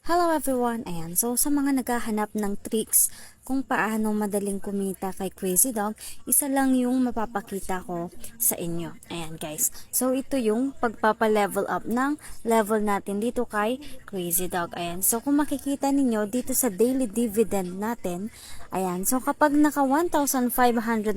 Hello everyone! Ayan, so sa mga naghahanap ng tricks kung paano madaling kumita kay Crazy Dog, isa lang yung mapapakita ko sa inyo. Ayan guys, so ito yung pagpapa-level up ng level natin dito kay Crazy Dog. Ayan, so kung makikita ninyo dito sa daily dividend natin, ayan, so kapag naka 1,500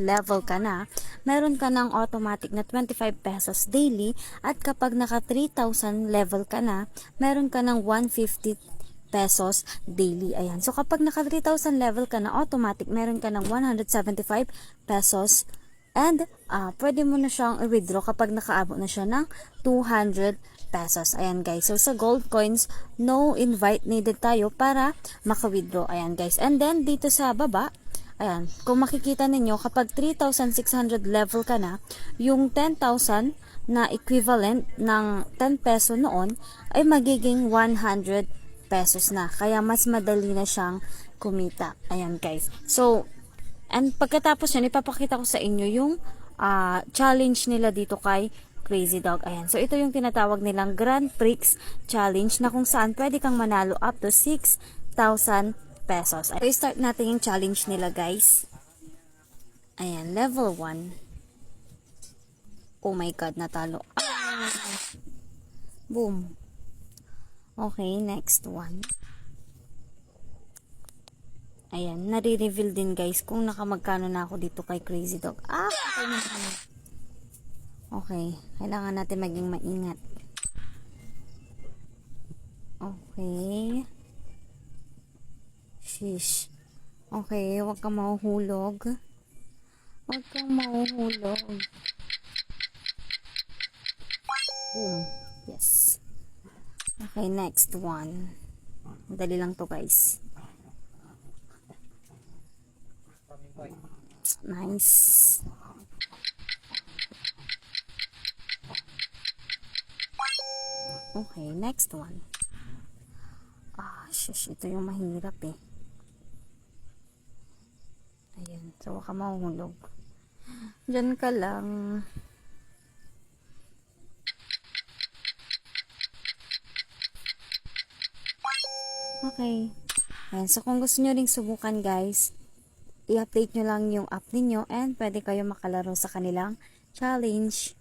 level ka na, meron ka ng automatic na 25 pesos daily, at kapag naka 3,000 level ka na, meron ka ng 150 pesos daily. Ayan. So, kapag naka 3,000 level ka na, automatic, meron ka ng 175 pesos. And, pwede mo na siyang i-withdraw kapag nakaabot na siya ng 200 pesos. Ayan, guys. So, sa gold coins, no invite needed tayo para maka-withdraw. Ayan, guys. And then, dito sa baba, ayan, kung makikita ninyo, kapag 3,600 level ka na, yung 10,000 na equivalent ng 10 peso noon, ay magiging 100 pesos na. Kaya mas madali na siyang kumita. Ayan guys. So, and pagkatapos yun, ipapakita ko sa inyo yung challenge nila dito kay Crazy Dog. Ayan. So, ito yung tinatawag nilang Grand Prix Challenge na kung saan pwede kang manalo up to 6,000 pesos. So, start natin yung challenge nila guys. Ayan. Level 1. Oh my God, natalo. Boom. Okay, next one. Ayan, nare-reveal din guys kung nakamagkano na ako dito kay Crazy Dog. Okay, kailangan natin maging maingat. Okay. Shish. Okay, huwag kang mahuhulog. Huwag kang mahuhulog. Boom. Yes. Okay, next one. Madali lang to guys. Nice. Okay, next one. Shush, ito yung mahirap eh. Ayan, so huwag ka mahuhulog. Diyan ka lang. Okay. Ayan. So, kung gusto nyo ring subukan guys, i-update nyo lang yung app ninyo and pwede kayo makalaro sa kanilang challenge.